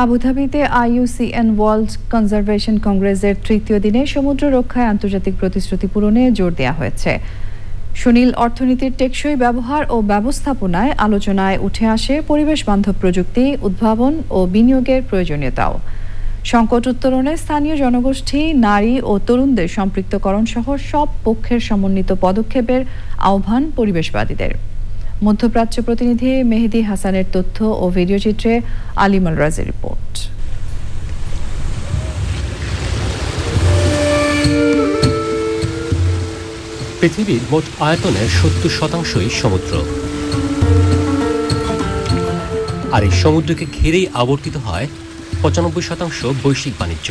আবুধাবিতে IUCN world conservation কংগ্রেসের তৃতীয় দিনে সমুদ্র রক্ষায় আন্তর্জাতিক প্রতিশ্রুতি পূরণে জোর দেওয়া হয়েছে। সুনীল অর্থনীতির টেকসই ব্যবহার ও ব্যবস্থাপনায় আলোচনায় উঠে আসে পরিবেশ বান্ধব প্রযুক্তি, উদ্ভাবন ও বিনিয়োগের প্রয়োজনীয়তাও। সংকট উত্তরণে স্থানীয় জনগোষ্ঠী, নারী ও তরুণদের সম্পৃক্তকরণ সহ সব পক্ষের সমন্বিত পদক্ষেপের আহ্বান পরিবেশবাদীদের। মধ্যপ্রাচ্য প্রতিনিধি মেহেদি হাসানের তথ্য ও ভিডিও চিত্রে আলিমাল রাজের রিপোর্ট। পৃথিবীর মোট আয়তনের ৭০% সমুদ্র, আর এই সমুদ্রকে ঘিরেই আবর্তিত হয় ৯৫% বৈশ্বিক বাণিজ্য।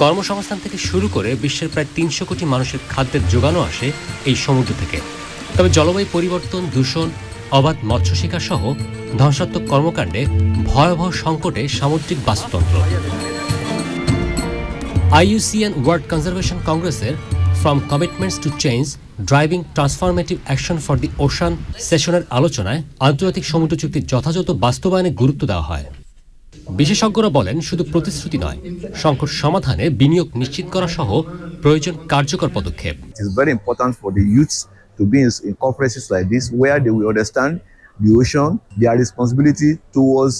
কর্মসংস্থান থেকে শুরু করে বিশ্বের প্রায় ৩০০ কোটি মানুষের খাদ্যের যোগানও আসে এই সমুদ্র থেকে। তবে জলবায়ু পরিবর্তন, দূষণ, অবাধ মৎস্য শিকার সহ ধ্বংসাত্মক কর্মকাণ্ডে ভয়াবহ সংকটে সামুদ্রিক বাস্তুতন্ত্র। IUCN ওয়ার্ল্ড কনজারভেশন কংগ্রেসের from commitments to change driving transformative action for the ocean সেশনের আলোচনায় আন্তর্জাতিক সমুদ্র চুক্তির যথাযথ বাস্তবায়নে গুরুত্ব দেওয়া হয়। বিশেষজ্ঞরা বলেন, শুধু প্রতিশ্রুতি নয়, সংকট সমাধানে বিনিয়োগ নিশ্চিত করা সহ প্রয়োজন কার্যকর পদক্ষেপ। To be in conferences like this, where they will understand the ocean, their responsibility towards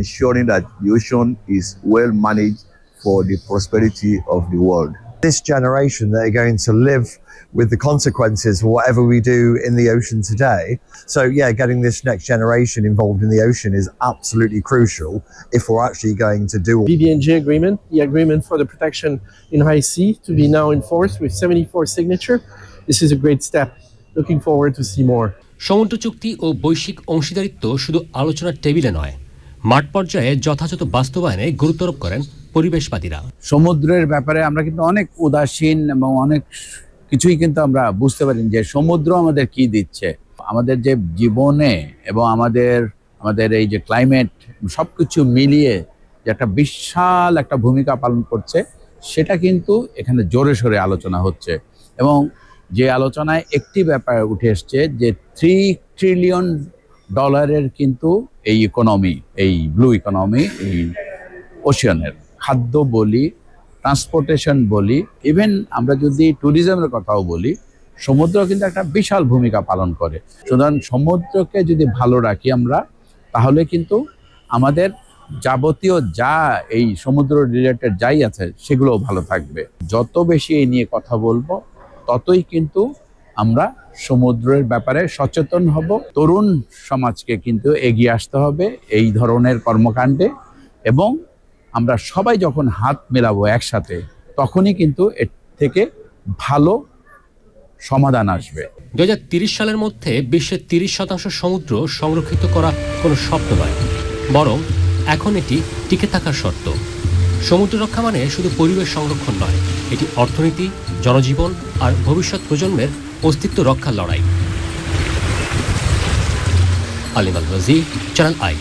ensuring that the ocean is well managed for the prosperity of the world. This generation, they're going to live with the consequences of whatever we do in the ocean today. So yeah, getting this next generation involved in the ocean is absolutely crucial if we're actually going to do BBNJ agreement, the agreement for the protection in high sea, to be now enforced with 74 signature. This is a great step. Looking forward to see more. সমুদ্র চুক্তি ও বৈশ্বিক অংশীদারিত্ব শুধু আলোচনার টেবিলে নয়, মাঠ পর্যায়ে যথাযথ বাস্তবায়নে গুরুত্বারোপ করেন পরিবেশবাদীরা। সমুদ্রের ব্যাপারে আমরা কিন্তু অনেক উদাসীন এবং অনেক কিছুই কিন্তু আমরা বুঝতে পারি যে সমুদ্র আমাদের কি দিচ্ছে, আমাদের যে জীবনে এবং আমাদের এই যে ক্লাইমেট সবকিছু মিলিয়ে যে একটা বিশাল একটা ভূমিকা পালন করছে, সেটা কিন্তু এখানে জোরে সোরে আলোচনা হচ্ছে। এবং যে আলোচনায় একটি ব্যাপার উঠে এসছে যে $3 ট্রিলিয়ন কিন্তু এই ইকোনমি, এই ব্লু ইকোনমি, এই ওশিয়ানের খাদ্য বলি, ট্রান্সপোর্টেশন বলি, ইভেন আমরা যদি ট্যুরিজমের কথাও বলি, সমুদ্র কিন্তু একটা বিশাল ভূমিকা পালন করে। সুতরাং সমুদ্রকে যদি ভালো রাখি আমরা, তাহলে কিন্তু আমাদের যাবতীয় যা এই সমুদ্র রিলেটেড যাই আছে সেগুলোও ভালো থাকবে। যত বেশি এই নিয়ে কথা বলবো, ততই কিন্তু আমরা সমুদ্রের ব্যাপারে সচেতন হব। তরুণ সমাজকে কিন্তু এগিয়ে আসতে হবে এই ধরনের কর্মকাণ্ডে, এবং আমরা সবাই যখন হাত মেলাবো একসাথে, তখনই কিন্তু এর থেকে ভালো সমাধান আসবে। 2030 সালের মধ্যে বিশ্বের 30% সমুদ্র সংরক্ষিত করা কোনো স্বপ্ন নয়, বরং এখন এটি টিকে থাকার শর্ত। সমুদ্র রক্ষা মানে শুধু পরিবেশ সংরক্ষণ নয়, এটি অর্থনীতি, জনজীবন আর ভবিষ্যৎ প্রজন্মের অস্তিত্ব রক্ষার লড়াই। আলিমাল রাজি, চ্যানেল আই।